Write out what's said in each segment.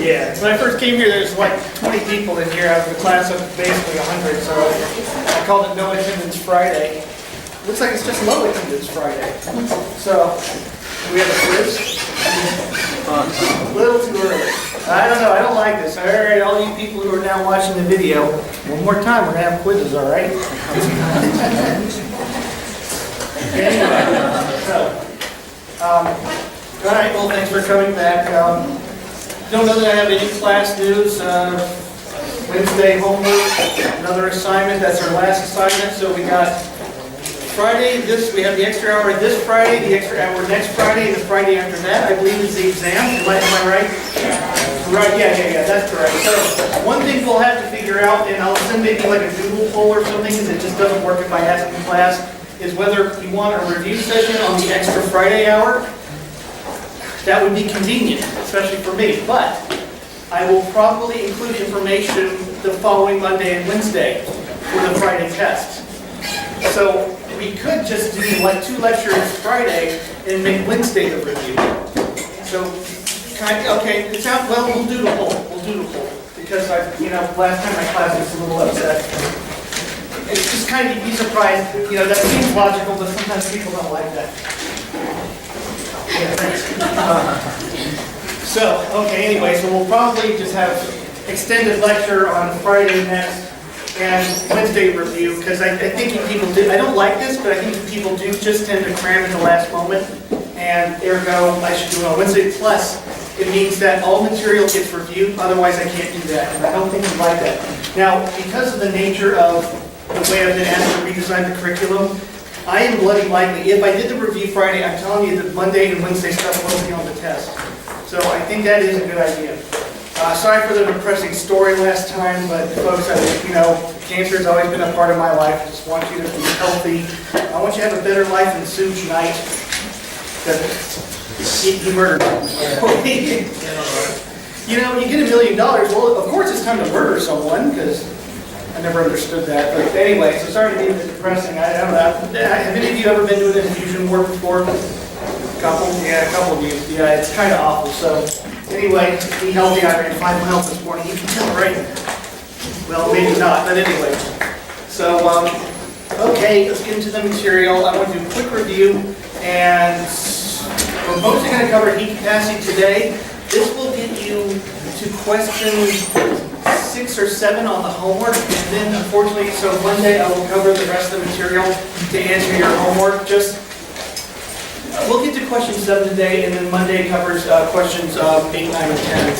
Yeah, when I first came here, there was like 20 people in here out of the class of basically 100, so I called it No Attendance Friday. Looks like it's just Low Attendance Friday. So, do we have a quiz? A little too early. I don't know, I don't like this. All right, all you people who are now watching the video, one more time, we're gonna have quizzes, all right? Anyway, so, all right, well, thanks for coming back. Don't know that I have any class news. Wednesday homework, another assignment. That's our last assignment. So we got Friday, we have the extra hour this Friday, the extra hour next Friday, and the Friday after that, I believe, is the exam. Am I right? Right, yeah, that's correct. So one thing we'll have to figure out, and I'll send maybe like a Google poll or something, because it just doesn't work if I ask in class, is whether you want a review session on the extra Friday hour. That would be convenient, especially for me, but I will probably include information the following Monday and Wednesday for the Friday test. So we could just do like 2 lectures Friday and make Wednesday the review. So, okay, it sounds, well, we'll do the whole, because last time my class was a little upset. It's just kind of, you'd be surprised, that seems logical, but sometimes people don't like that. Yeah, thanks. So, okay, anyway, so we'll probably just have extended lecture on Friday next and Wednesday review, because I think people do, I don't like this, but I think people do just tend to cram at the last moment, and ergo, I should do it on Wednesday. Plus, it means that all material gets reviewed, otherwise I can't do that, and I don't think you like that. Now, because of the nature of the way I've been asked to redesign the curriculum, I am bloody likely, if I did the review Friday, I'm telling you that Monday and Wednesday stuff won't be on the test. So I think that is a good idea. Sorry for the depressing story last time, but folks, cancer has always been a part of my life. I just want you to be healthy. I want you to have a better life than Sue tonight. He murdered me. You get $1 million. Well, of course it's time to murder someone, because I never understood that, but anyway, so sorry to be a bit depressing. I don't know. Have any of you ever been to an infusion ward before? A couple? Yeah, a couple of you. Yeah, it's kind of awful. So anyway, be healthy. I ran 5 miles this morning. You can tell, right? Well, maybe not, but anyway. So, okay, let's get into the material. I want to do a quick review, and we're mostly going to cover heat capacity today. This will get you to questions 6 or 7 on the homework, and then unfortunately, so Monday I will cover the rest of the material to answer your homework. We'll get to question 7 today, and then Monday covers questions 8, 9, and 10.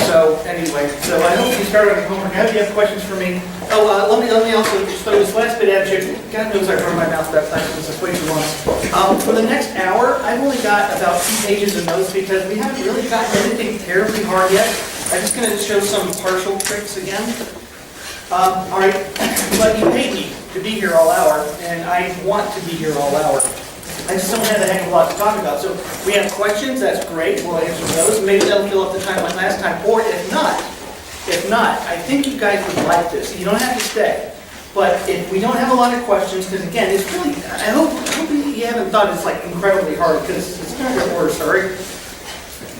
So anyway, so I hope you started on your homework. Now, if you have questions for me, let me also just throw this last bit at you. God knows I run my mouth that fast because it's way too long. For the next hour, I've only got about 2 pages of notes because we haven't really gotten anything terribly hard yet. I'm just going to show some partial tricks again. All right, but you paid me to be here all hour, and I want to be here all hour. I just don't have a heck of a lot to talk about. So we have questions, that's great, we'll answer those. Maybe that'll fill up the time like last time, or if not, I think you guys would like this. You don't have to stay. But if we don't have a lot of questions, because again, it's really, I hope you haven't thought it's like incredibly hard, because it's going to get worse, sorry.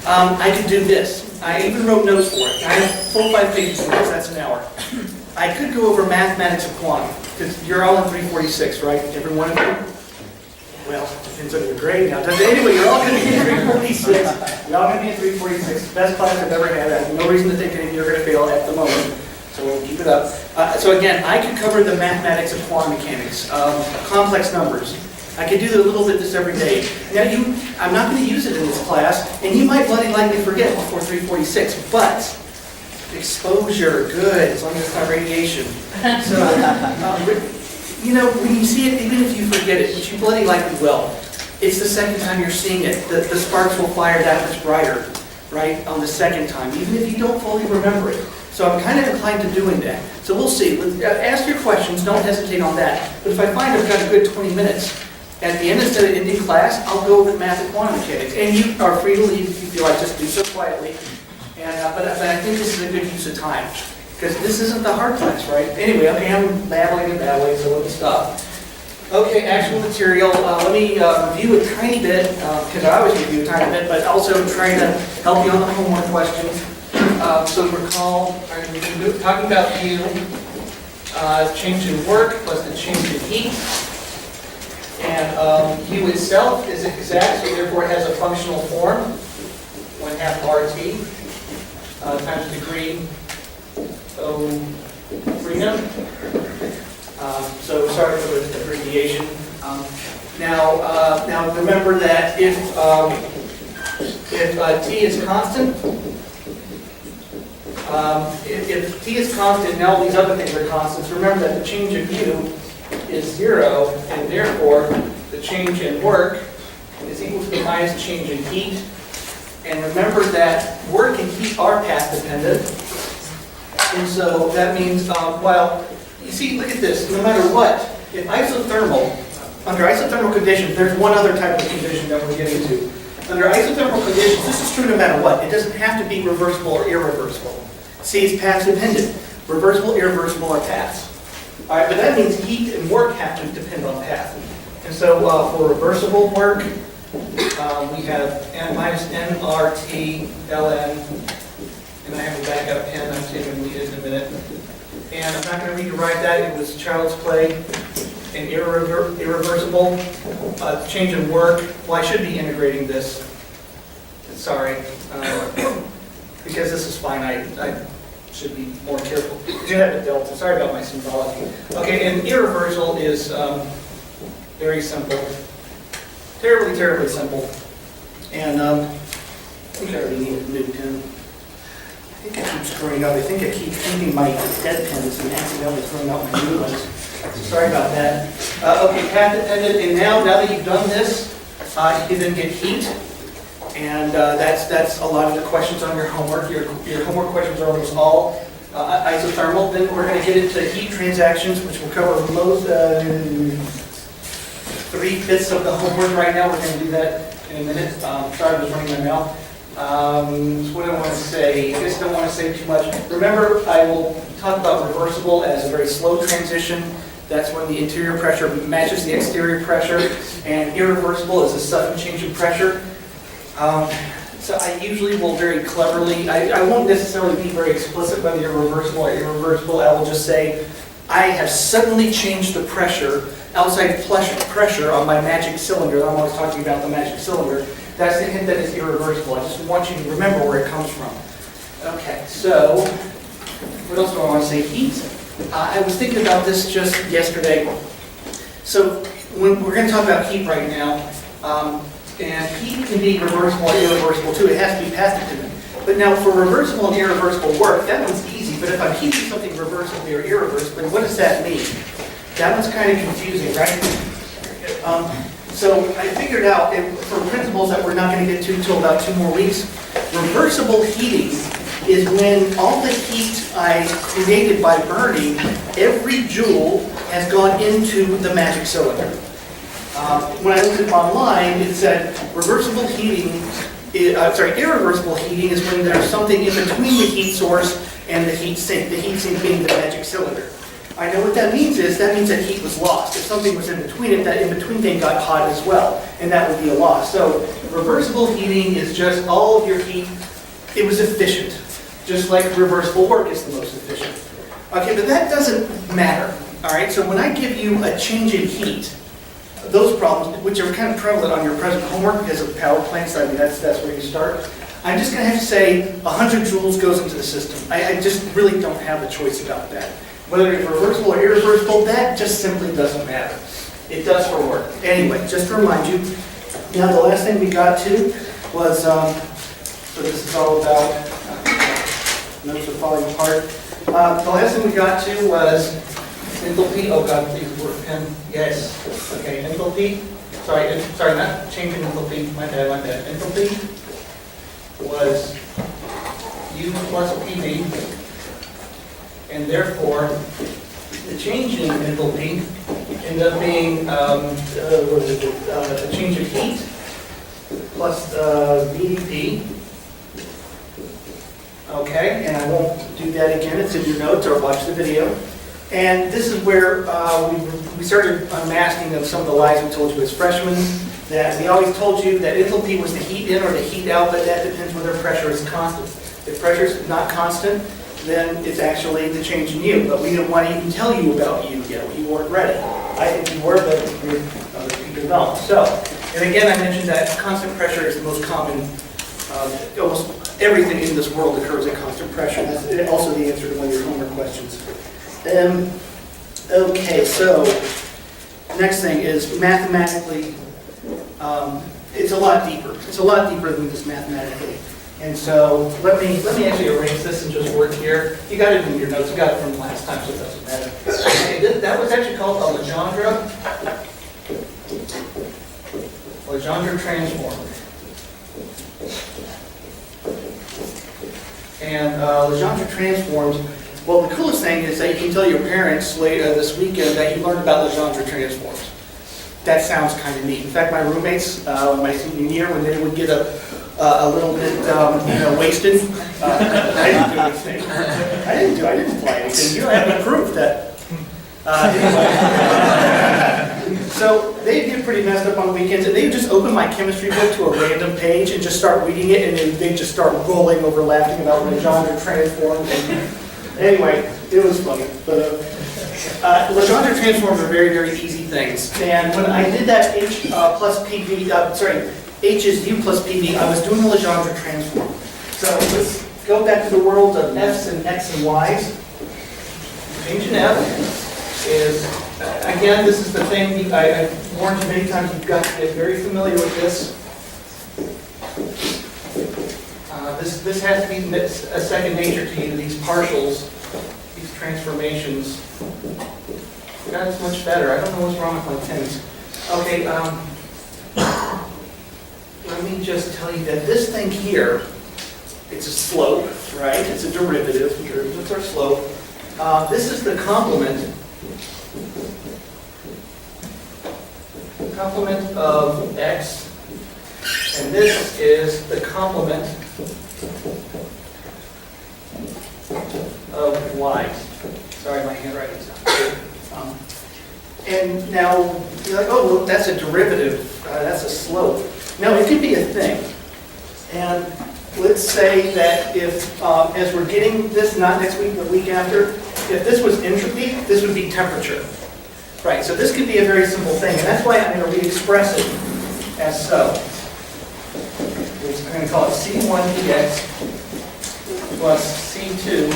I could do this. I even wrote notes for it. I have full 5 pages of notes, that's an hour. I could go over mathematics of quantum, because you're all in 346, right? Every one of you? Well, depends on your grade now. Anyway, you're all going to be in 346. You're all going to be in 346. Best class I've ever had. I have no reason to think any of you are going to fail at the moment. So we'll keep it up. So again, I could cover the mathematics of quantum mechanics, complex numbers. I could do a little bit of this every day. Now, I'm not going to use it in this class, and you might bloody likely forget before 346, but exposure, good, as long as it's not radiation. So, when you see it, even if you forget it, which you bloody likely will, it's the second time you're seeing it. The sparks will fire that much brighter, right, on the second time, even if you don't fully remember it. So I'm kind of inclined to doing that. So we'll see. Ask your questions, don't hesitate on that. But if I find I've got a good 20 minutes, at the end, instead of ending class, I'll go over math and quantum mechanics. And you are free to leave if you feel like, just do so quietly. But I think this is a good use of time. Because this isn't the hard class, right? Anyway, okay, I'm babbling and babbling, so let me stop. Okay, actual material. Let me review a tiny bit, because I always review a tiny bit, but also trying to help you on the homework questions. So recall, we've been talking about U, change in work plus the change in heat. And U itself is exact, so therefore it has a functional form, 1/2 RT times degree O freedom. So sorry for the abbreviation. Now remember that if T is constant, if T is constant and all these other things are constants, remember that the change of U is 0, and therefore the change in work is equal to the minus change in heat. And remember that work and heat are path dependent. And so that means, well, you see, look at this, no matter what, if isothermal, under isothermal conditions, there's one other type of condition that we're getting to. Under isothermal conditions, this is true no matter what. It doesn't have to be reversible or irreversible. See, it's path dependent. Reversible, irreversible are paths. All right, but that means heat and work have to depend on path. And so for reversible work, we have N minus nRT ln, and I have a backup pen. I'm going to need it in a minute. And I'm not going to read or write that. It was child's play. And irreversible, change in work. Well, I should be integrating this. Sorry. Because this is finite, I should be more careful. You have a delta. Sorry about my symbology. Okay, and irreversible is very simple. Terribly, terribly simple. And I think I already need a new pen. I think I keep screwing up. I think I keep thinking my dead pens and accidentally throwing out my new ones. Sorry about that. Okay, path dependent, and now that you've done this, you can then get heat. And that's a lot of the questions on your homework. Your homework questions are almost all isothermal. Then we're going to get into heat transactions, which will cover most 3/5 of the homework right now. We're going to do that in a minute. Sorry, I was running my mouth. So what do I want to say? I just don't want to say too much. Remember, I will talk about reversible as a very slow transition. That's when the interior pressure matches the exterior pressure. And irreversible is a sudden change in pressure. So I usually will very cleverly, I won't necessarily be very explicit whether you're reversible or irreversible. I will just say, I have suddenly changed the pressure, outside pressure on my magic cylinder. I'm always talking about the magic cylinder. That's the hint that is irreversible. I just want you to remember where it comes from. Okay, so what else do I want to say? Heat. I was thinking about this just yesterday. So we're going to talk about heat right now. And heat can be reversible or irreversible too. It has to be path dependent. But now for reversible and irreversible work, that one's easy. But if I'm heating something reversibly or irreversibly, what does that mean? That one's kind of confusing, right? So I figured out, for principles that we're not going to get to until about 2 more weeks, reversible heating is when all the heat I created by burning, every joule has gone into the magic cylinder. When I looked it online, it said irreversible heating is when there's something in between the heat source and the heat sink being the magic cylinder. I know what that means that heat was lost. If something was in between it, that in between thing got hot as well, and that would be a loss. So reversible heating is just all of your heat, it was efficient, just like reversible work is the most efficient. Okay, but that doesn't matter, all right? So when I give you a change in heat, those problems, which are kind of prevalent on your present homework because of power plants, I mean, that's where you start. I'm just going to have to say 100 joules goes into the system. I just really don't have a choice about that. Whether it's reversible or irreversible, that just simply doesn't matter. It does for work. Anyway, just to remind you, now the last thing we got to was, so this is all about, notes are falling apart. The last thing we got to was enthalpy. Oh God, please work pen. Yes. Okay, enthalpy. Sorry, not changing enthalpy. My bad. Enthalpy was U plus PV, and therefore the change in enthalpy ended up being a change of heat plus VdP. Okay, and I won't do that again. It's in your notes or watch the video. And this is where we started unmasking of some of the lies we told you as freshmen, that we always told you that enthalpy was the heat in or the heat out, but that depends whether pressure is constant. If pressure is not constant, then it's actually the change in U. But we didn't want to even tell you about U yet. You weren't ready. I think you were, but other people don't. So, and again, I mentioned that constant pressure is the most common. Almost everything in this world occurs at constant pressure. That's also the answer to one of your homework questions. Okay, so next thing is mathematically, it's a lot deeper. It's a lot deeper than just mathematically. And so let me actually erase this and just work here. You got it in your notes. You got it from last time, so it doesn't matter. Okay, that was actually called a Legendre transform. And Legendre transforms, well, the coolest thing is that you can tell your parents later this weekend that you learned about Legendre transforms. That sounds kind of neat. In fact, my roommates, my senior year, when they would get a little bit, wasted, I didn't do anything. I didn't play anything. You don't have any proof that. So they get pretty messed up on weekends, and they would just open my chemistry book to a random page and just start reading it, and then they just start rolling over laughing about Legendre transforms. Anyway, it was funny. But Legendre transforms are very, very easy things. And when I did that H plus PV, H is U plus PV, I was doing the Legendre transform. So let's go back to the world of F's and X and Y's. Change in F is, again, this is the thing, I've warned you many times, you've got to get very familiar with this. This has to be a second nature to you, these partials, these transformations. God, it's much better. I don't know what's wrong with my pens. Okay, let me just tell you that this thing here, it's a slope, right? It's a derivative. Derivatives are slope. This is the complement of x, and this is the complement of y. Sorry, my handwriting's not good. And now, you're like, oh, well, that's a derivative. That's a slope. No, it could be a thing. And let's say that if, as we're getting this, not next week, but the week after, if this was entropy, this would be temperature. Right, so this could be a very simple thing, and that's why I'm going to re-express it as so. I'm going to call it C1 dx plus C2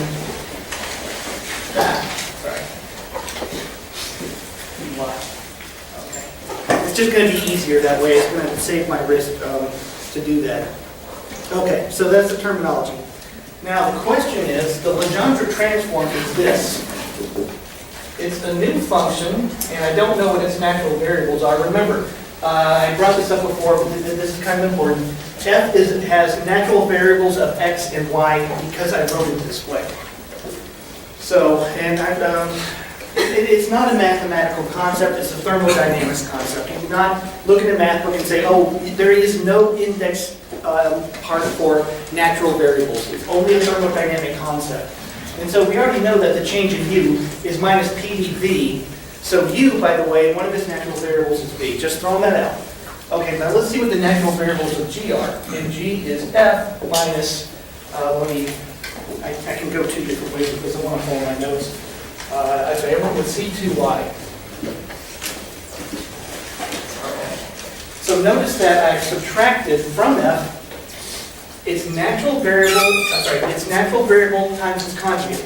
Okay. It's just going to be easier that way. It's going to save my wrist to do that. Okay, so that's the terminology. Now the question is, the Legendre transform is this. It's a new function, and I don't know what its natural variables are. Remember, I brought this up before, but this is kind of important. F has natural variables of x and y because I wrote it this way. So, and it's not a mathematical concept, it's a thermodynamics concept. You do not look at a math book and say, oh, there is no index part for natural variables. It's only a thermodynamic concept. And so we already know that the change in U is minus PdV. So U, by the way, one of its natural variables is V. Just throwing that out. Okay, now let's see what the natural variables of G are. And G is F minus, I can go two different ways because I want to follow my notes. I went with C2Y. So notice that I've subtracted from F its natural variable times its conjugate.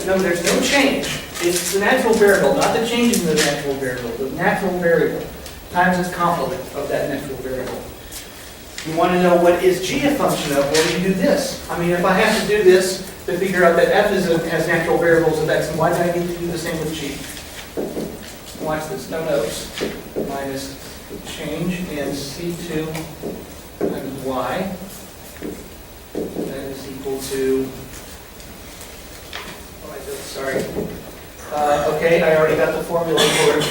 No, there's no change. It's the natural variable, not the change in the natural variable. The natural variable times its complement of that natural variable. You want to know what is G a function of? Well, you do this. I mean, if I have to do this to figure out that F has natural variables of x and y, then I need to do the same with G. Watch this. No notes. Minus change in C2 times y. That is equal to, okay, I already got the formula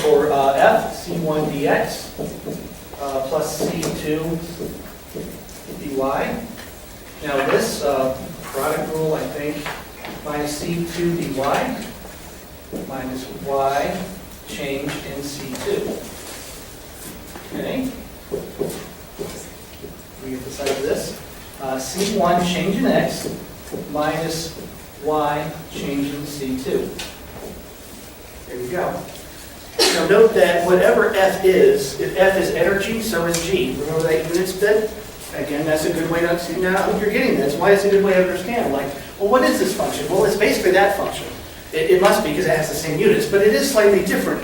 for F, C1 dx, plus C2 dy. Now this product rule, I think, minus C2 dy, minus y change in C2. Okay? We get the side of this. C1 change in x minus y change in C2. There you go. Now note that whatever F is, if F is energy, so is G. Remember that units bit? Again, that's a good way to see now you're getting this. Why is it a good way to understand? Like, well, what is this function? Well, it's basically that function. It must be because it has the same units, but it is slightly different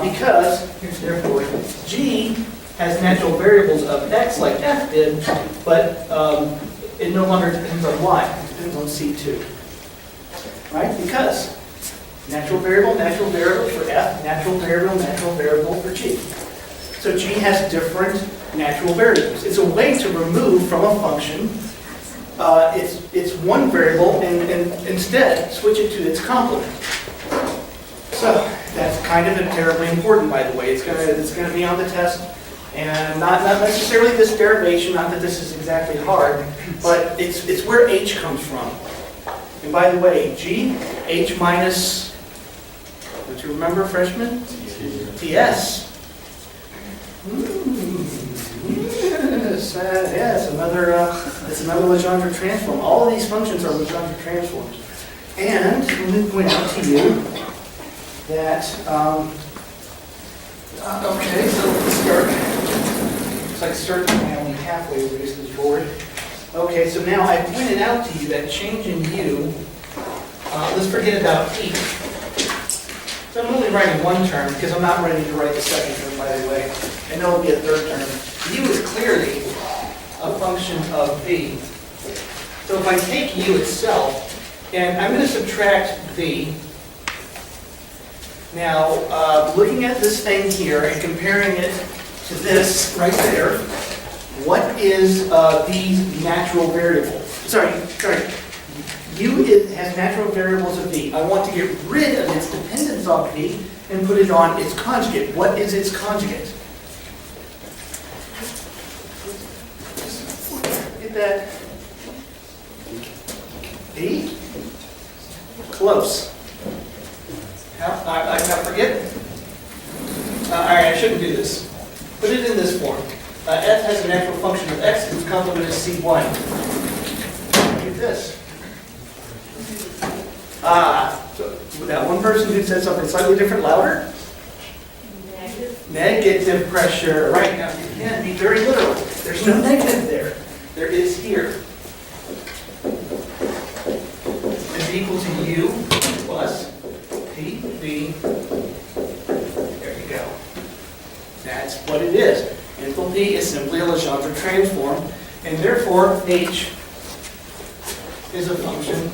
because, here's therefore, G has natural variables of x like F did, but it no longer depends on y. It depends on C2. Right? Because natural variable for F, natural variable for G. So G has different natural variables. It's a way to remove from a function it's one variable and instead switch it to its complement. So that's kind of terribly important, by the way. It's gonna be on the test, and not necessarily this derivation. Not that this is exactly hard, but it's where H comes from. And by the way, G, H minus, don't you remember, freshmen? TS. Yes, it's another Legendre transform. All of these functions are Legendre transforms. And let me point out to you that, okay, so let's start. Looks like starting only halfway raised this board. Okay, so now I pointed out to you that change in U, let's forget about E. So I'm only writing one term because I'm not ready to write the second term, by the way. And there will be a third term. U is clearly a function of V. So if I take U itself, and I'm going to subtract V. Now, looking at this thing here and comparing it to this right there, what is V's natural variable? Sorry. U has natural variables of V. I want to get rid of its dependence on V and put it on its conjugate. What is its conjugate? Get that? V? Close. I forget. All right, I shouldn't do this. Put it in this form. F has a natural function of x whose complement is C1. Look at this. So that one person who said something slightly different, louder? Negative pressure. Right, now you can be very literal. There's no negative there. There is here. Is equal to U plus PV. There you go. That's what it is. Enthalpy is simply a Legendre transform, and therefore H is a function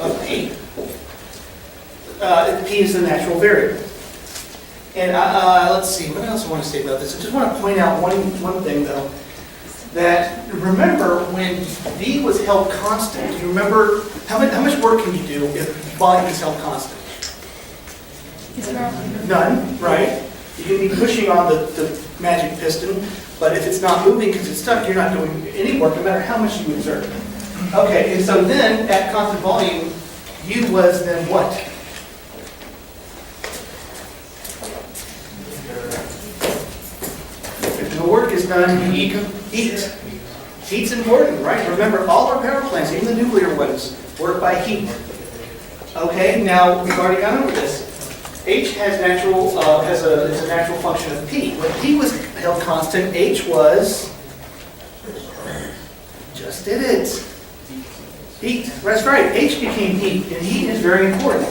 of P. P is the natural variable. And let's see, what else I want to say about this? I just want to point out one thing, though, that remember when V was held constant, do you remember how much work can you do if volume is held constant? None, right? You can be pushing on the magic piston, but if it's not moving because it's stuck, you're not doing any work no matter how much you exert. Okay, and so then at constant volume, U was then what? If no work is done, heat. Heat's important, right? Remember, all our power plants, even the nuclear ones, work by heat. Okay, now we've already gone over this. H has is a natural function of P. When P was held constant, H was, just did it. Heat. That's right. H became heat, and heat is very important.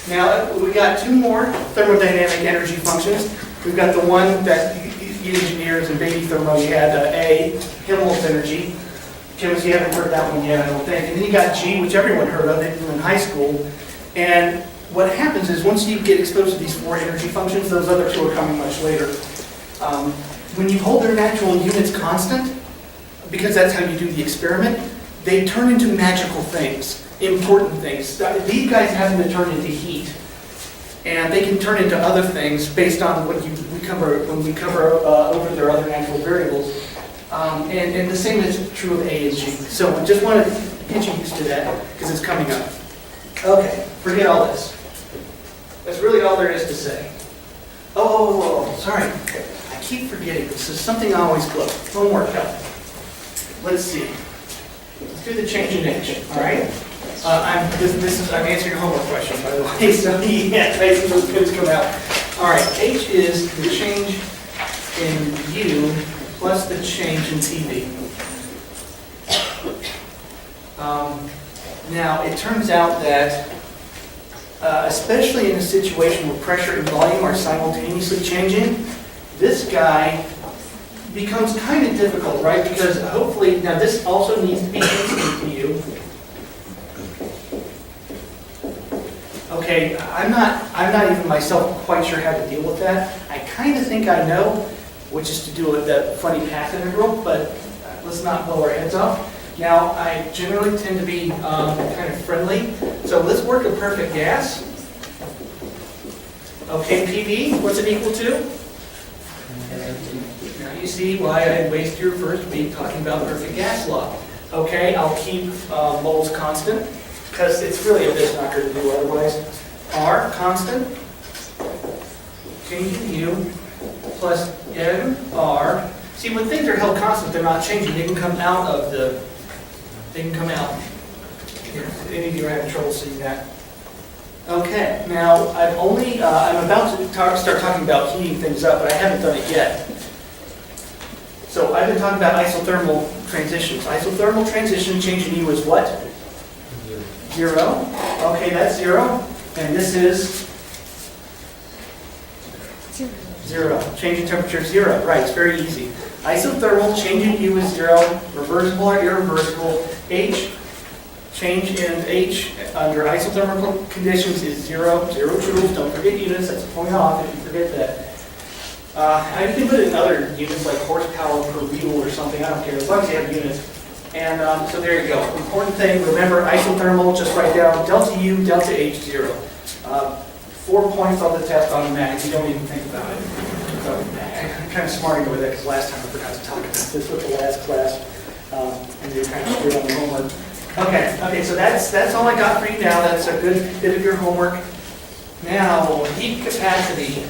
Now, we got two more thermodynamic energy functions. We've got the one that you engineers and baby thermo, you had A, Helmholtz energy. Chemists, you haven't heard that one yet, I don't think. And then you got G, which everyone heard of it in high school. And what happens is once you get exposed to these four energy functions, those other two are coming much later. When you hold their natural units constant, because that's how you do the experiment, they turn into magical things, important things. These guys happen to turn into heat. And they can turn into other things based on what we cover when we cover over their other natural variables. And the same is true of A and G. So I just want to get you used to that because it's coming up. Okay, forget all this. That's really all there is to say. Oh, sorry. I keep forgetting. This is something I always blow. Homework help. Let's see. Let's do the change in H, all right? I'm answering your homework question, by the way, so yeah, basically those could come out. All right, H is the change in U plus the change in TV. Now, it turns out that, especially in a situation where pressure and volume are simultaneously changing, this guy becomes kind of difficult, right? Because hopefully, now this also needs to be instant to you. Okay, I'm not even myself quite sure how to deal with that. I kind of think I know, which is to do with that funny path integral, but let's not blow our heads off. Now, I generally tend to be kind of friendly, so let's work a perfect gas. Okay, PV, what's it equal to? Now you see why I wasted your first week talking about perfect gas law. Okay, I'll keep moles constant, because it's really a bit knocker to do otherwise. R constant, change in U, plus MR. See, when things are held constant, they're not changing. They can come out of the, they can come out. Any of you are having trouble seeing that? Okay, now I'm about to start talking about heating things up, but I haven't done it yet. So I've been talking about isothermal transitions. Isothermal transition change in U is what? 0. Okay, that's 0. And this is 0. Change in temperature 0. Right, it's very easy. Isothermal change in U is 0. Reversible or irreversible. H, change in H under isothermal conditions is 0. 0 joules. Don't forget units. That's a point off if you forget that. I can put it in other units like horsepower per wheel or something. I don't care. As long as you have units. And so there you go. Important thing, remember isothermal, just write down delta U, delta H, 0. 4 points on the test automatic. You don't even think about it. So I'm kind of smarting with it because last time I forgot to talk about this with the last class. And you're kind of screwed on the homework. Okay, so that's all I got for you now. That's a good bit of your homework. Now, heat capacity.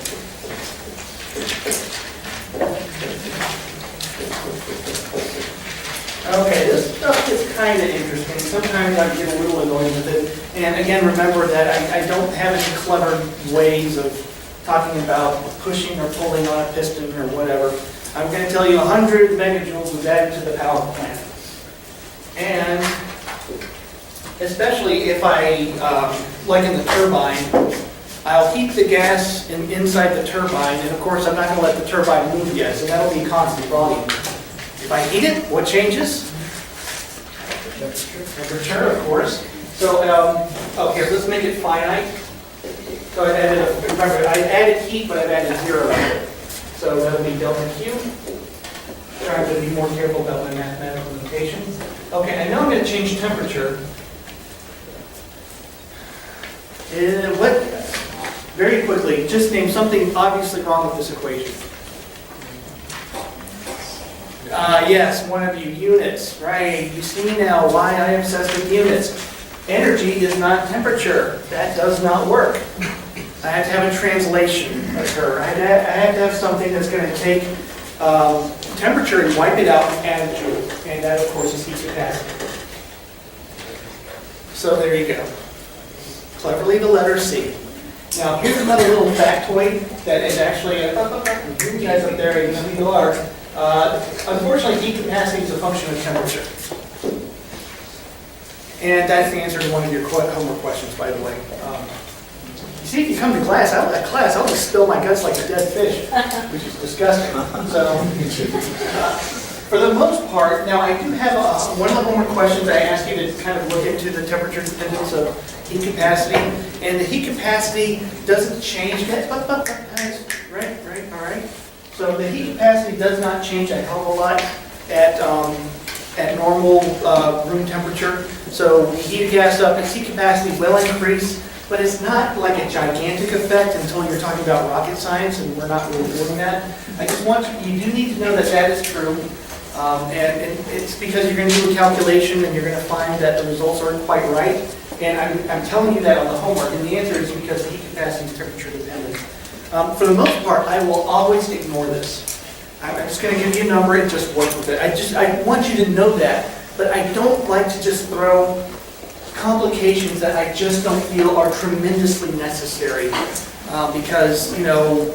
Okay, this stuff is kind of interesting. Sometimes I get a little annoyed with it. And again, remember that I don't have any clever ways of talking about pushing or pulling on a piston or whatever. I'm going to tell you 100 megajoules was added to the power plant. And especially if I, like in the turbine, I'll heat the gas inside the turbine, and of course I'm not going to let the turbine move yet, so that'll be constant volume. If I heat it, what changes? Temperature, of course. So, okay, let's make it finite. So I've added, remember, I added heat, but I've added 0. So that'll be delta Q. Trying to be more careful about my mathematical notation. Okay, and now I'm going to change temperature. Very quickly, just name something obviously wrong with this equation. Yes, one of you, units, right. You see now why I am obsessed with units. Energy is not temperature. That does not work. I have to have a translation occur. I have to have something that's going to take temperature and wipe it out and add a joule. And that, of course, is heat capacity. So there you go. Cleverly, the letter C. Now, here's another little factoid that is actually, you guys up there, you know who you are. Unfortunately, heat capacity is a function of temperature. And that's the answer to one of your homework questions, by the way. You see, if you come to class, I'll just spill my guts like a dead fish, which is disgusting. So, for the most part, now I do have one of the homework questions I asked you to kind of look into the temperature dependence of heat capacity. And the heat capacity doesn't change. Guys, right, all right. So the heat capacity does not change a hell of a lot at normal room temperature. So we heat a gas up, its heat capacity will increase, but it's not like a gigantic effect until you're talking about rocket science, and we're not really doing that. I just want you do need to know that that is true, and it's because you're going to do a calculation and you're going to find that the results aren't quite right. And I'm telling you that on the homework, and the answer is because the heat capacity is temperature dependent. For the most part, I will always ignore this. I'm just going to give you a number and just work with it. I want you to know that but I don't like to just throw complications that I just don't feel are tremendously necessary. Because, you know,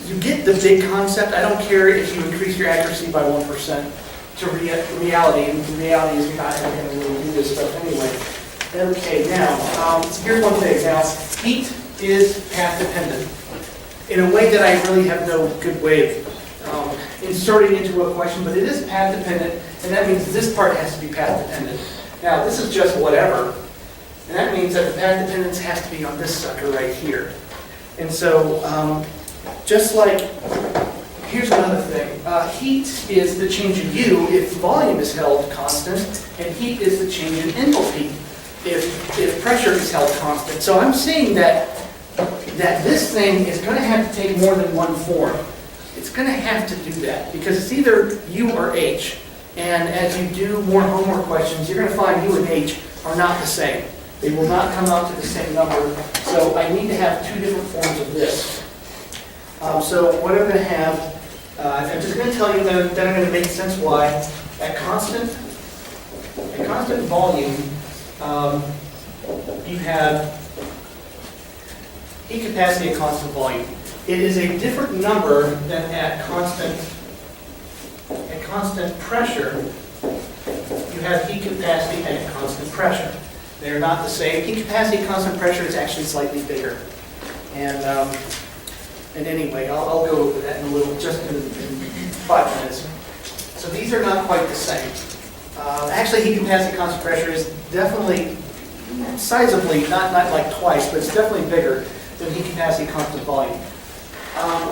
you get the big concept. I don't care if you increase your accuracy by 1% to reality, and the reality is you're not going to really do this stuff anyway. Okay, now, here's one thing. Now, heat is path dependent in a way that I really have no good way of inserting into a question, but it is path dependent, and that means this part has to be path dependent. Now, this is just whatever, and that means that the path dependence has to be on this sucker right here. And so, just like, here's another thing. Heat is the change in U if volume is held constant, and heat is the change in enthalpy if pressure is held constant. So I'm saying that this thing is going to have to take more than one form. It's going to have to do that because it's either U or H. And as you do more homework questions, you're going to find U and H are not the same. They will not come out to the same number. So I need to have two different forms of this. So what I'm going to have, I'm just going to tell you that I'm going to make sense why. At constant volume, you have heat capacity at constant volume. It is a different number than at constant pressure. You have heat capacity at constant pressure. They are not the same. Heat capacity at constant pressure is actually slightly bigger. And anyway, I'll go over that in a little, just in 5 minutes. So these are not quite the same. Actually, heat capacity at constant pressure is definitely, sizably, not like twice, but it's definitely bigger than heat capacity at constant volume.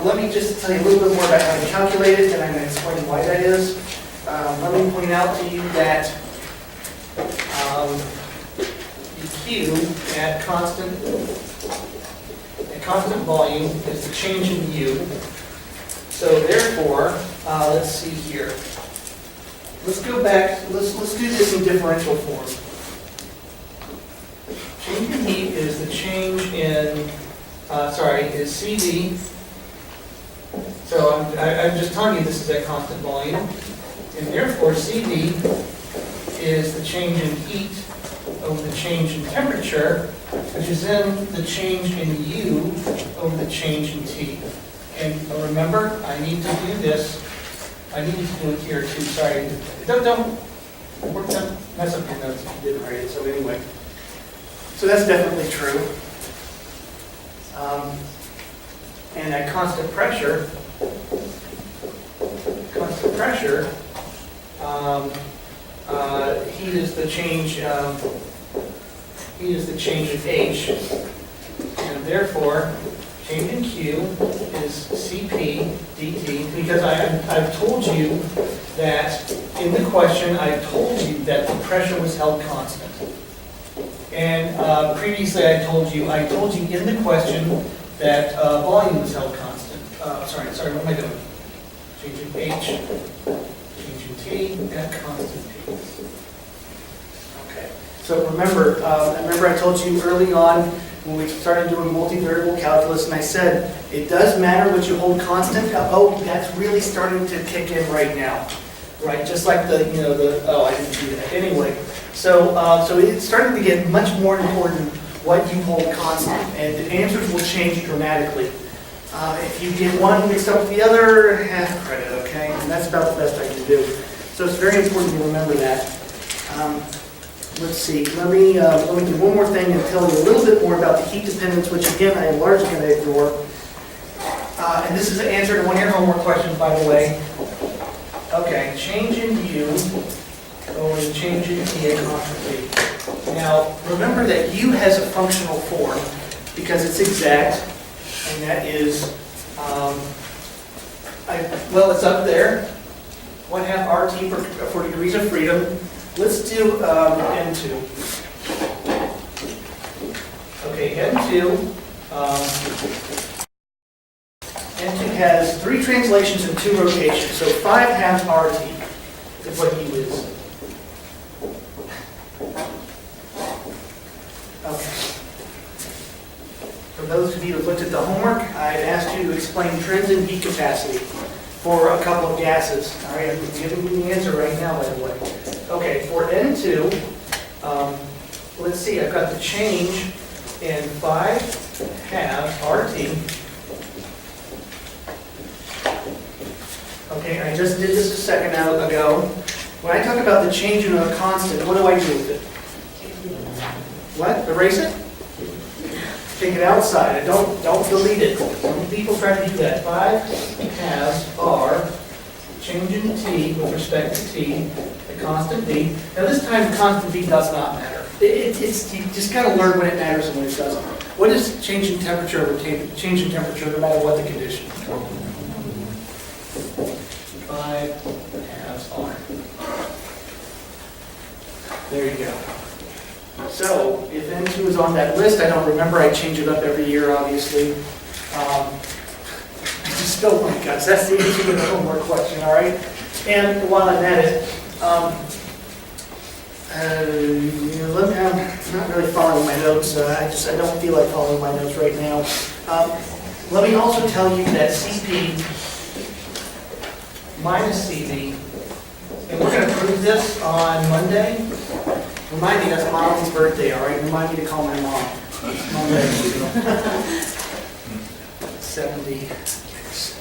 Let me just tell you a little bit more about how to calculate it, and I'm going to explain why that is. Let me point out to you that Q at constant volume is the change in U. So therefore, let's see here. Let's go back. Let's do this in differential form. Change in heat is the change in is CV. So I'm just telling you this is at constant volume, and therefore CV is the change in heat over the change in temperature, which is then the change in U over the change in T. And remember, I need to do this. I need to do it here too. Sorry, don't mess up your notes if you didn't write it. So anyway, so that's definitely true. And at constant pressure, heat is the change. Heat is the change in H, and therefore change in Q is Cp dt. Because I've told you that in the question, I've told you that the pressure was held constant. And previously, I told you in the question that volume was held constant. Sorry, what am I doing? Change in H, change in T, at constant P. Okay. So remember I told you early on when we started doing multivariable calculus, and I said it does matter what you hold constant. Oh, that's really starting to kick in right now, right? Just like I didn't do that anyway. So it's starting to get much more important what you hold constant, and the answers will change dramatically. If you get one mixed up with the other, half credit, okay? And that's about the best I can do. So it's very important to remember that. Let's see, let me do one more thing and tell you a little bit more about the heat dependence, which again, I am largely going to ignore. And this is an answer to one of your homework questions, by the way. Okay, change in U over the change in T at constant P. Now, remember that U has a functional form because it's exact, and that is, it's up there. 1/2 RT for degrees of freedom. Let's do N2. Okay, N2. N2 has 3 translations and 2 rotations, so 5/2 RT is what U is. Okay. For those of you who looked at the homework, I've asked you to explain trends in heat capacity for a couple of gases. All right, I'm giving you the answer right now, by the way. Okay, for N2, let's see, I've got the change in 5 halves RT. Okay, I just did this a second ago. When I talk about the change in a constant, what do I do with it? What? Erase it? Take it outside. Don't delete it. Some people try to do that. 5 halves R, change in t with respect to t, the constant v. Now this time the constant v does not matter. It's you just got to learn when it matters and when it doesn't. What is change in temperature over change in temperature no matter what the condition? 5 halves R. There you go. So if N2 is on that list, I don't remember, I change it up every year, obviously. I just don't want guts. That's the answer to the homework question, all right? And while I'm at it, I'm not really following my notes. I don't feel like following my notes right now. Let me also tell you that CP minus CV, and we're going to prove this on Monday. Remind me, that's Mom's birthday, all right? Remind me to call my mom. It's Monday. 70.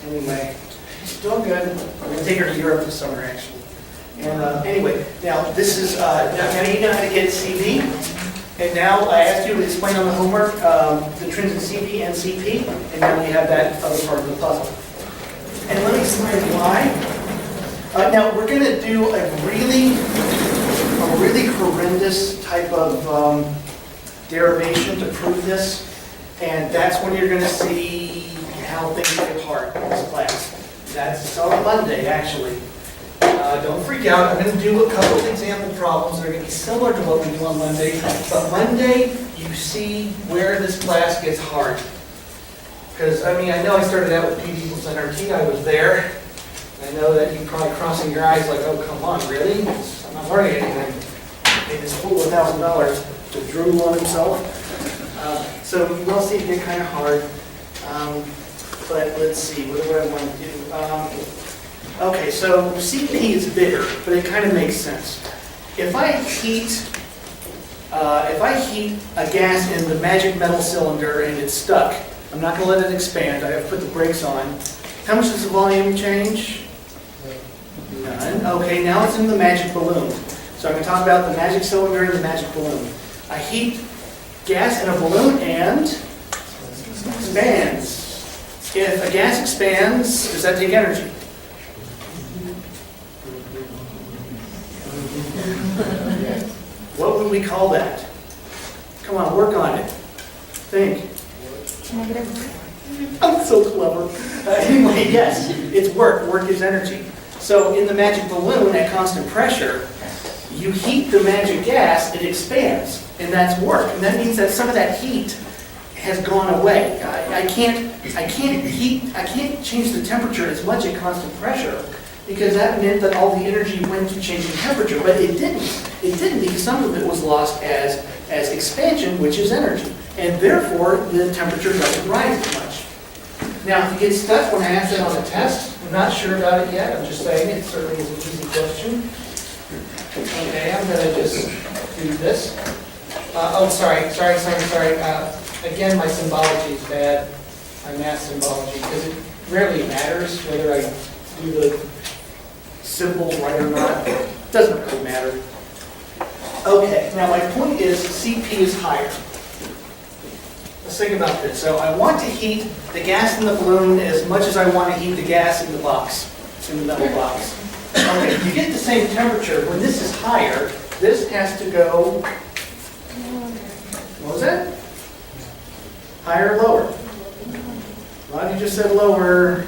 Anyway, she's doing good. We're going to take her to Europe this summer, actually. And anyway, now this is, now you know how to get CV. And now I asked you to explain on the homework the trends in CP and CP, and now you have that other part of the puzzle. And let me explain why. Now we're going to do a really horrendous type of derivation to prove this, and that's when you're going to see how things get hard in this class. That's on Monday, actually. Don't freak out. I'm going to do a couple of example problems that are going to be similar to what we do on Monday, but Monday you see where this class gets hard. Because, I mean, I know I started out with P equals nRT, I was there. I know that you're probably crossing your eyes like, oh, come on, really? I'm not learning anything. They just pulled $1,000 to drool on himself. So you will see it get kind of hard. But let's see, what do I want to do? Okay, so CP is bigger, but it kind of makes sense. If I heat a gas in the magic metal cylinder and it's stuck, I'm not going to let it expand. I have put the brakes on. How much does the volume change? None. Okay, now it's in the magic balloon. So I'm going to talk about the magic cylinder and the magic balloon. I heat gas in a balloon and expands. If a gas expands, does that take energy? What would we call that? Come on, work on it. Think. I'm so clever. Anyway, yes, it's work. Work is energy. So in the magic balloon at constant pressure, you heat the magic gas, it expands, and that's work. And that means that some of that heat has gone away. I can't change the temperature as much at constant pressure because that meant that all the energy went to changing temperature, but it didn't. It didn't because some of it was lost as expansion, which is energy, and therefore the temperature doesn't rise as much. Now, if you get stuck when I ask that on the test, I'm not sure about it yet. I'm just saying it certainly is an easy question. Okay, I'm going to just do this. Sorry. Again, my symbology is bad, my math symbology, because it rarely matters whether I do the symbols right or not. It doesn't really matter. Okay, now my point is CP is higher. Let's think about this. So I want to heat the gas in the balloon as much as I want to heat the gas in the box, in the metal box. Okay, to get the same temperature, when this is higher, this has to go, what was that? Higher or lower? A lot of you just said lower.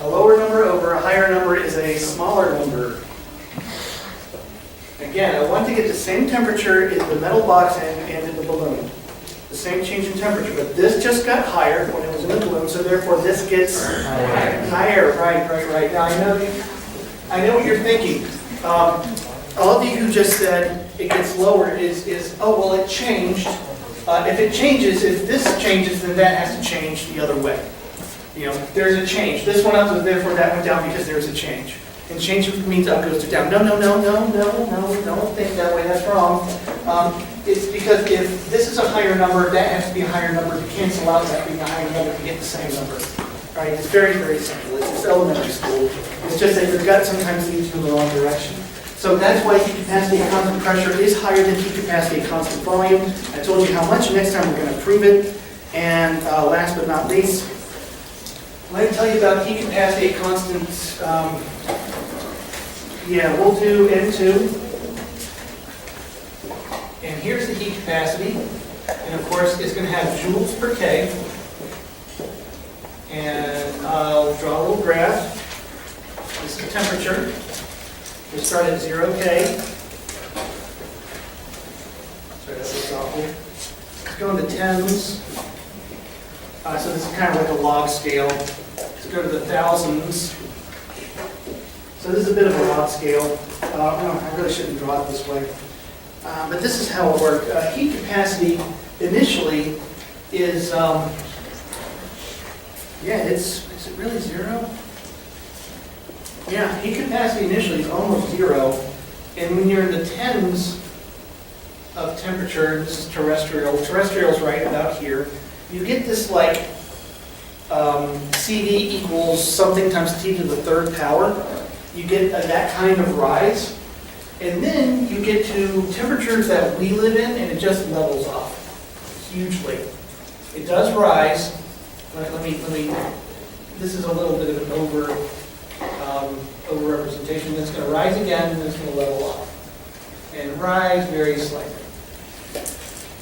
A lower number over a higher number is a smaller number. Again, I want to get the same temperature in the metal box and in the balloon. The same change in temperature, but this just got higher when it was in the balloon, so therefore this gets higher. Right. Now I know what you're thinking. All of you who just said it gets lower is oh, well, it changed. If this changes, then that has to change the other way. You know, there's a change. This went up, so therefore that went down because there's a change. And change means up goes to down. No, no, no, no, no, no, don't think that way, that's wrong. It's because if this is a higher number, that has to be a higher number to cancel out that being a higher number to get the same number. All right, it's very, very simple. It's elementary school. It's just that your gut sometimes leads you in the wrong direction. So that's why heat capacity at constant pressure is higher than heat capacity at constant volume. I told you how much. Next time we're going to prove it. And last but not least, let me tell you about heat capacity at constant. We'll do N2. And here's the heat capacity. And of course, it's going to have joules per K. And I'll draw a little graph. This is temperature. We start at 0 K. Sorry, that looks awful. Let's go into tens. So this is kind of like a log scale. Let's go to the thousands. So this is a bit of a log scale. I really shouldn't draw it this way. But this is how it works. Heat capacity initially is, is it really 0? Yeah, heat capacity initially is almost 0. And when you're in the tens of temperature, this is terrestrial. Terrestrial is right about here. You get this like CV equals something times T to the third power. You get that kind of rise. And then you get to temperatures that we live in, and it just levels off hugely. It does rise. Let me. This is a little bit of an over-representation. It's going to rise again, and it's going to level off. And rise very slightly.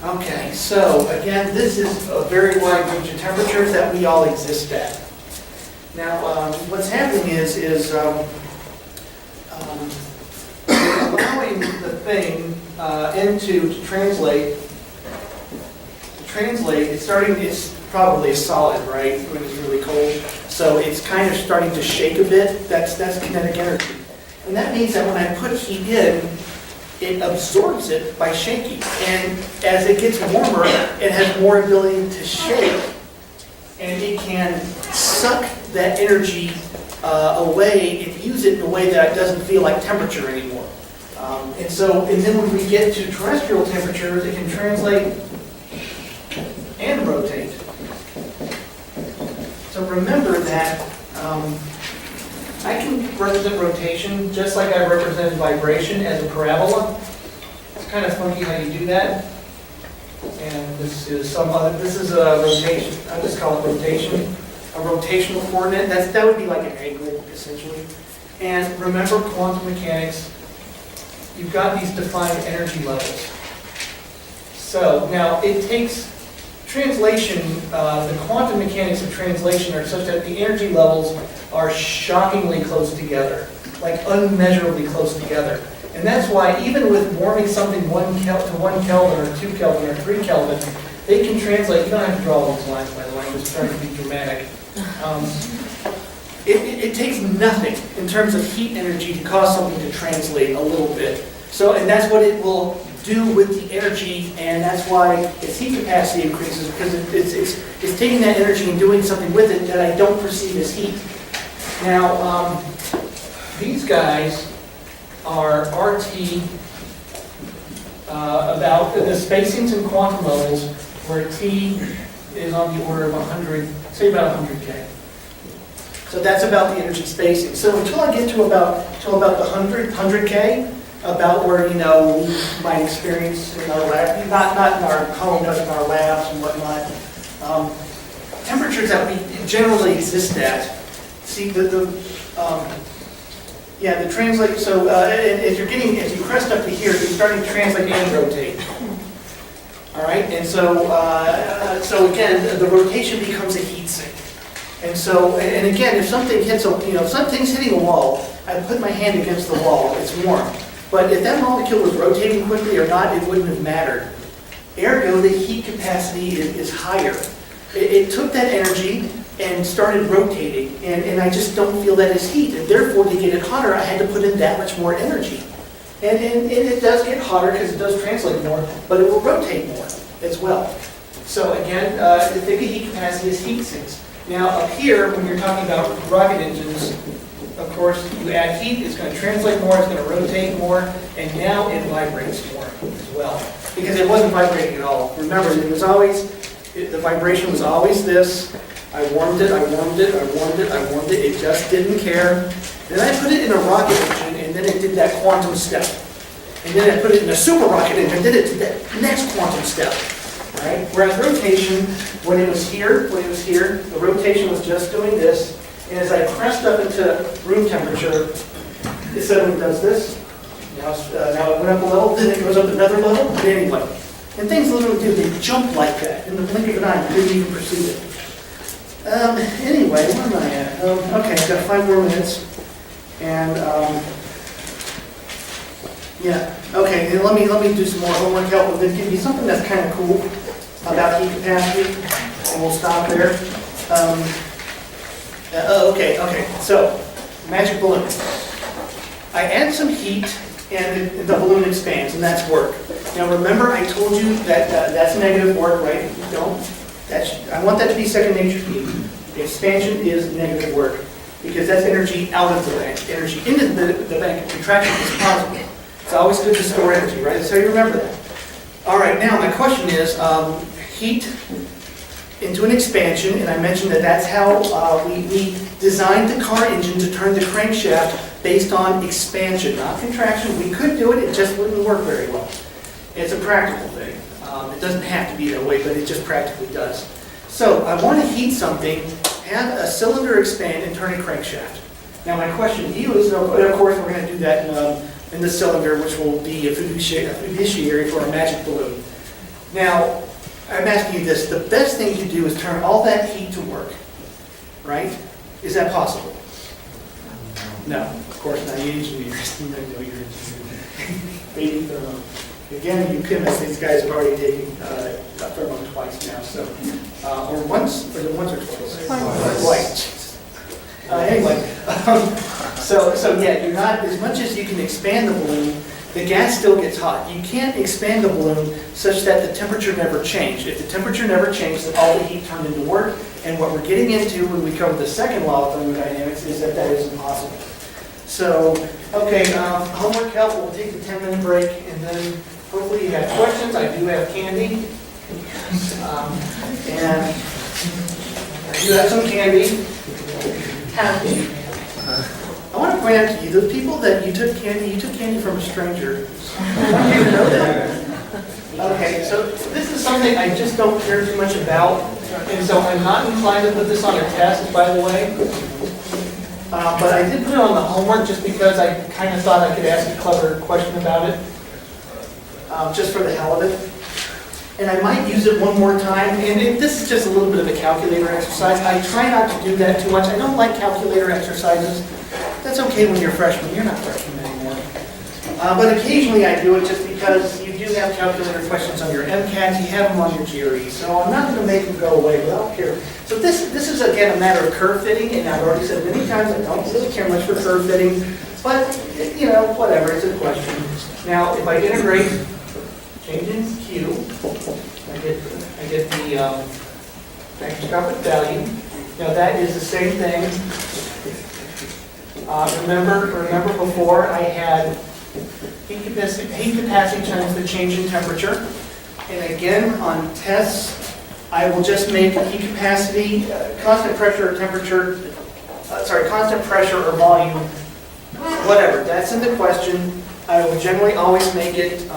Okay, so again, this is a very wide range of temperatures that we all exist at. Now, what's happening is allowing the thing N2 to translate. It's probably a solid, right, when it's really cold. So it's kind of starting to shake a bit. That's kinetic energy. And that means that when I put heat in, it absorbs it by shaking. And as it gets warmer, it has more ability to shake, and it can suck that energy away and use it in a way that it doesn't feel like temperature anymore. And then when we get to terrestrial temperatures, it can translate and rotate. So remember that I can represent rotation just like I represented vibration as a parabola. It's kind of funky how you do that. And this is a rotation. I'll just call it rotation. A rotational coordinate. That would be like an angle, essentially. And remember quantum mechanics. You've got these defined energy levels. So now it takes translation, the quantum mechanics of translation are such that the energy levels are shockingly close together, like unmeasurably close together. And that's why even with warming something 1 Kelvin or 2 Kelvin or 3 Kelvin, they can translate. You don't have to draw all these lines, by the way, I'm just trying to be dramatic. It takes nothing in terms of heat energy to cause something to translate a little bit. So, and that's what it will do with the energy, and that's why its heat capacity increases, because it's taking that energy and doing something with it that I don't perceive as heat. Now, these guys are RT about the spacings in quantum levels, where T is on the order of 100, say about 100K. So that's about the energy spacing. So until I get to about the 100K, about where, we might experience in our lab, not in our home, but in our labs and whatnot, temperatures that we generally exist at. See, the translate, so as you crest up to here, you're starting to translate and rotate. All right, and so again, the rotation becomes a heat sink. And so, and again, if something hits if something's hitting a wall, I put my hand against the wall, it's warm. But if that molecule was rotating quickly or not, it wouldn't have mattered. Ergo, the heat capacity is higher. It took that energy and started rotating, and I just don't feel that as heat. And therefore, to get it hotter, I had to put in that much more energy. And it does get hotter because it does translate more, but it will rotate more as well. So again, think of heat capacity as heat sinks. Now, up here, when you're talking about rocket engines, of course, you add heat, it's going to translate more, it's going to rotate more, and now it vibrates more as well. Because it wasn't vibrating at all. Remember, it was always, the vibration was always this. I warmed it, I warmed it, I warmed it, I warmed it. It just didn't care. Then I put it in a rocket engine, and then it did that quantum step. And then I put it in a super rocket engine, and then it did that next quantum step. Right? Whereas rotation, when it was here, the rotation was just doing this. And as I pressed up into room temperature, it suddenly does this. Now it went up a level, then it goes up another level, and anyway. And things literally do, they jump like that. In the blink of an eye, you didn't even perceive it. Anyway, where am I at? Okay, I've got 5 more minutes. And, yeah, okay, and let me do some more homework help with it. Give you something that's kind of cool about heat capacity, and we'll stop there. Okay, so, magic balloon. I add some heat, and the balloon expands, and that's work. Now remember, I told you that that's negative work, right? I want that to be second nature to you. Expansion is negative work, because that's energy out of the bank. Energy into the bank, contraction is positive. It's always good to store energy, right? So you remember that. All right, now my question is, heat into an expansion, and I mentioned that that's how we designed the car engine to turn the crankshaft based on expansion, not contraction. We could do it, it just wouldn't work very well. It's a practical thing. It doesn't have to be that way, but it just practically does. So I want to heat something, have a cylinder expand, and turn a crankshaft. Now my question to you is, of course we're going to do that in the cylinder, which will be a fiduciary for a magic balloon. Now, I'm asking you this, the best thing to do is turn all that heat to work, right? Is that possible? No, of course not. You engineers, you know you're engineers. Again, you chemists, these guys have already taken thermo twice now, so, or once or twice? Twice. Anyway, so yeah, you're not, as much as you can expand the balloon, the gas still gets hot. You can't expand the balloon such that the temperature never changed. If the temperature never changed, then all the heat turned into work, and what we're getting into when we cover the second law of thermodynamics is that that is impossible. So, okay, homework help, we'll take the 10-minute break, and then hopefully you have questions. I do have candy. And I do have some candy. I want to point out to you, the people that you took candy from a stranger. I didn't know that. Okay, so this is something I just don't care too much about, and so I'm not inclined to put this on a test, by the way. But I did put it on the homework just because I kind of thought I could ask a clever question about it, just for the hell of it. And I might use it one more time, and this is just a little bit of a calculator exercise. I try not to do that too much. I don't like calculator exercises. That's okay when you're a freshman. You're not freshmen anymore. But occasionally I do it just because you do have calculator questions on your MCAT, you have them on your GRE, so I'm not going to make them go away, but I don't care. So this is, again, a matter of curve fitting, and I've already said many times I don't really care much for curve fitting, but, you know, whatever, it's a question. Now, if I integrate, changing Q, I get the macroscopic value. Now that is the same thing. Remember before I had heat capacity times the change in temperature. And again, on tests, I will just make heat capacity, constant pressure or temperature, constant pressure or volume, whatever. That's in the question. I will generally always make it,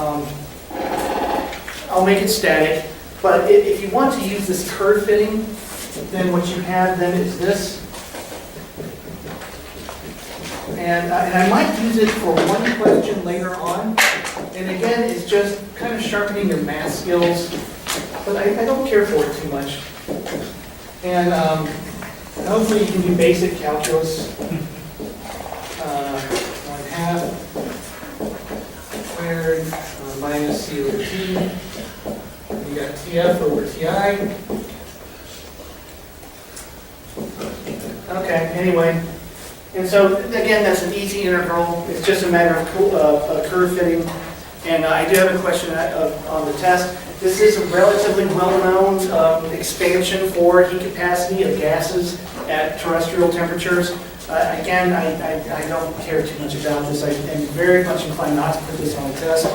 I'll make it static. But if you want to use this curve fitting, then what you have then is this. And I might use it for one question later on. And again, it's just kind of sharpening your math skills. But I don't care for it too much. And hopefully you can do basic calculus. 1/2 squared minus C over T. You got TF over TI. Okay, anyway. And so, again, that's an easy integral. It's just a matter of curve fitting. And I do have a question on the test. This is a relatively well-known expansion for heat capacity of gases at terrestrial temperatures. Again, I don't care too much about this. I am very much inclined not to put this on a test.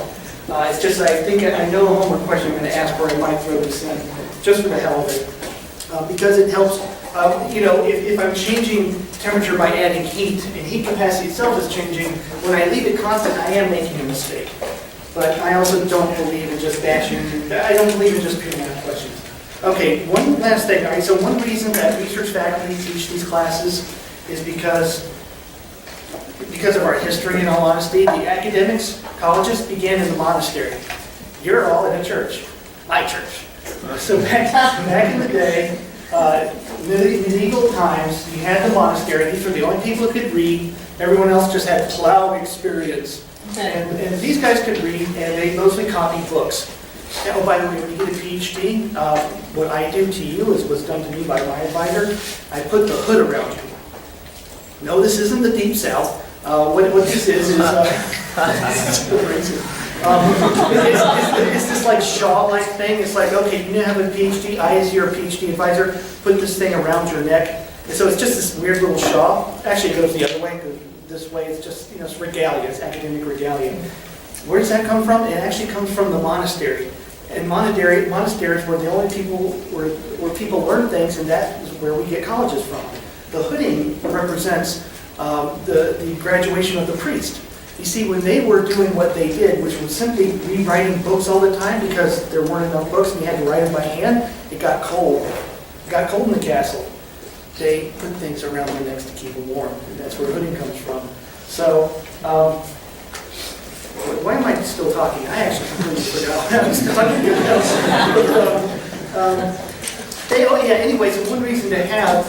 It's just I think I know a homework question I'm going to ask, or I might throw this in, just for the hell of it. Because it helps, if I'm changing temperature by adding heat, and heat capacity itself is changing, when I leave it constant, I am making a mistake. But I also don't believe in just bashing, I don't believe in just picking out questions. Okay, one last thing. All right, so one reason that research faculty teach these classes is because of our history, in all honesty. The academics, colleges began in the monastery. You're all in a church, my church. So back in the day, medieval times, you had the monastery. These were the only people who could read. Everyone else just had plow experience. And these guys could read, and they mostly copied books. And, oh, by the way, when you get a PhD, what I do to you is what's done to me by my advisor. I put the hood around you. No, this isn't the Deep South. What this is it's this like shawl-like thing. It's like, okay, you now have a PhD. I, as your PhD advisor, put this thing around your neck. And so it's just this weird little shawl. Actually, it goes the other way. This way, it's just, it's regalia. It's academic regalia. Where does that come from? It actually comes from the monastery. And monasteries were the only people where people learn things, and that is where we get colleges from. The hooding represents the graduation of the priest. You see, when they were doing what they did, which was simply rewriting books all the time because there weren't enough books and you had to write them by hand, it got cold. It got cold in the castle. They put things around their necks to keep them warm, and that's where hooding comes from. So, why am I still talking? I actually completely forgot what I was talking about. Anyways, one reason to have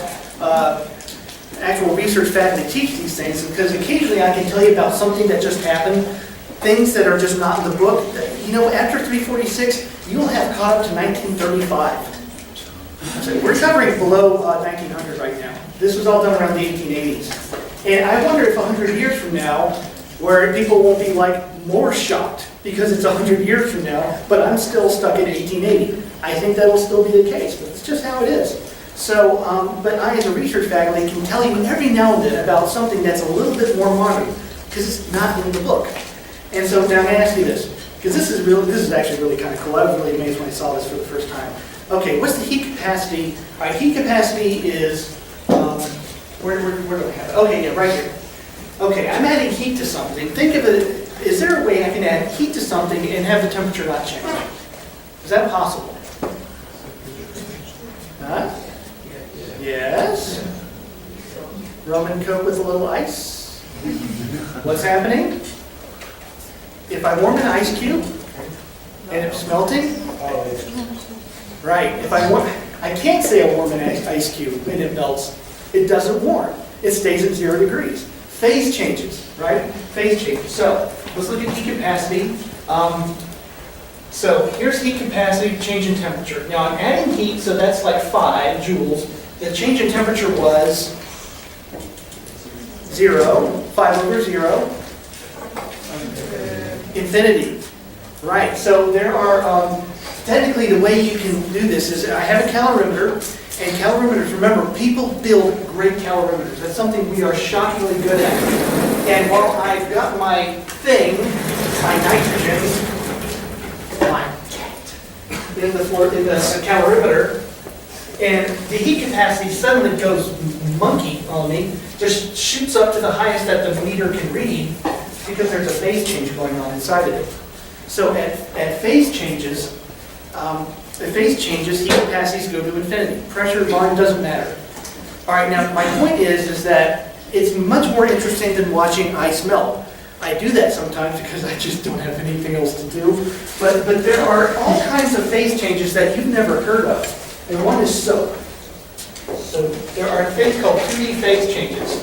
actual research faculty teach these things is because occasionally I can tell you about something that just happened, things that are just not in the book. After 346, you'll have caught up to 1935. So we're covering below 1900 right now. This was all done around the 1880s. And I wonder if 100 years from now, where people won't be more shocked because it's 100 years from now, but I'm still stuck in 1880. I think that'll still be the case, but it's just how it is. So, but I, as a research faculty, can tell you every now and then about something that's a little bit more modern, because it's not in the book. And so now I'm going to ask you this, because this is actually really kind of cool. I was really amazed when I saw this for the first time. Okay, what's the heat capacity? All right, heat capacity is, where do I have it? Okay, yeah, right here. Okay, I'm adding heat to something. Think of it, is there a way I can add heat to something and have the temperature not change? Is that possible? Huh? Yes. Rum and Coke with a little ice. What's happening? If I warm an ice cube and it's melting, right. If I can't say I warm an ice cube and it melts. It doesn't warm. It stays at 0 degrees. Phase changes, right? Phase changes. So let's look at heat capacity. So here's heat capacity, change in temperature. Now I'm adding heat, so that's like 5 joules. The change in temperature was 0, 5 over 0, infinity. Right, so there are, technically the way you can do this is I have a calorimeter, and calorimeters, remember, people build great calorimeters. That's something we are shockingly good at. And while I've got my thing, my nitrogen, in the calorimeter, and the heat capacity suddenly goes monkey on me, just shoots up to the highest that the meter can read because there's a phase change going on inside of it. So at phase changes, heat capacities go to infinity. Pressure, volume doesn't matter. All right, now my point is that it's much more interesting than watching ice melt. I do that sometimes because I just don't have anything else to do. But there are all kinds of phase changes that you've never heard of. And one is soap. So there are things called 2D phase changes.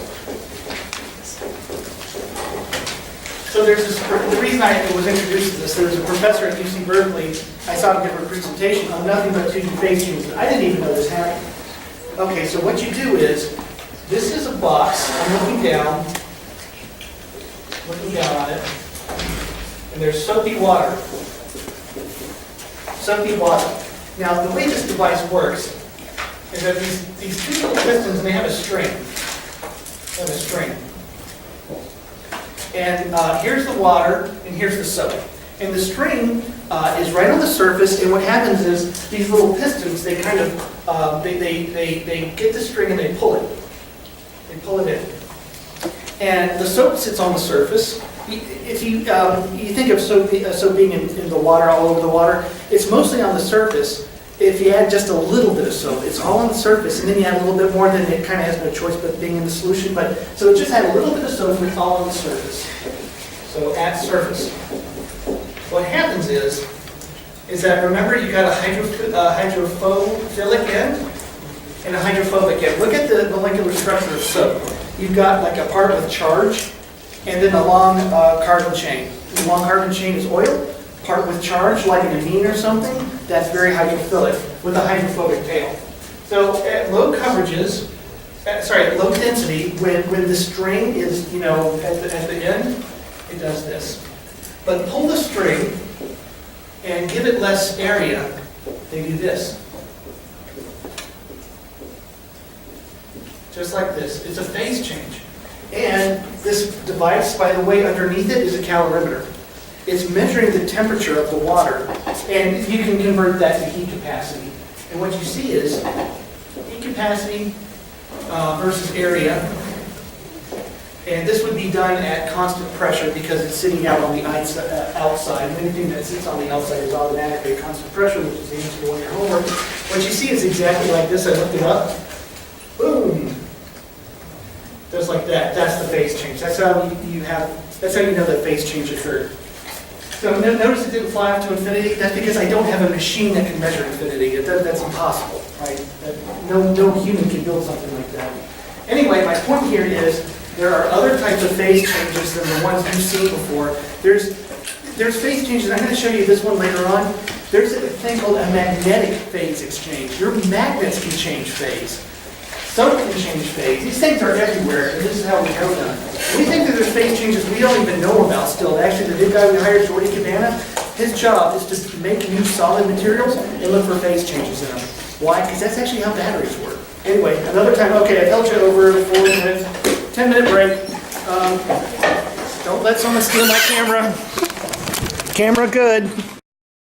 So there's this, the reason I was introduced to this, there was a professor at UC Berkeley, I saw him give a presentation on nothing but 2D phase changes. I didn't even know this happened. Okay, so what you do is, this is a box, I'm looking down on it, and there's soapy water. Soapy water. Now, the way this device works is that these two little pistons, and they have a string. of a string. And here's the water, and here's the soap. And the string is right on the surface, and what happens is these little pistons, they kind of, they get the string and they pull it. They pull it in. And the soap sits on the surface. If you think of soap being in the water, all over the water, it's mostly on the surface. If you add just a little bit of soap, it's all on the surface, and then you add a little bit more, then it kind of has no choice but being in the solution. So just add a little bit of soap, it's all on the surface. So at surface. What happens is that, remember, you got a hydrophilic end and a hydrophobic end. Look at the molecular structure of soap. You've got like a part with charge, and then a long carbon chain. The long carbon chain is oil. Part with charge, like an amine or something, that's very hydrophilic with a hydrophobic tail. So at low coverages, low density, when the string is, at the end, it does this. But pull the string and give it less area, they do this. Just like this. It's a phase change. And this device, by the way, underneath it is a calorimeter. It's measuring the temperature of the water, and you can convert that to heat capacity. And what you see is heat capacity versus area. And this would be done at constant pressure because it's sitting out on the outside. And anything that sits on the outside is automatically at constant pressure, which is the answer to one of your homework. What you see is exactly like this. I looked it up. Boom. Just like that. That's the phase change. That's how that's how you know that phase change occurred. So notice it didn't fly up to infinity. That's because I don't have a machine that can measure infinity. That's impossible, right? No human can build something like that. Anyway, my point here is there are other types of phase changes than the ones you've seen before. There's phase changes. I'm going to show you this one later on. There's a thing called a magnetic phase exchange. Your magnets can change phase. Soap can change phase. These things are everywhere, and this is how we know them. We think that there's phase changes we don't even know about still. Actually, the new guy we hired, Jordy Cabana, his job is to make new solid materials and look for phase changes in them. Why? Because that's actually how batteries work. Anyway, another time, okay, I've held you over 4 minutes, 10-minute break. Don't let someone steal my camera. Camera good.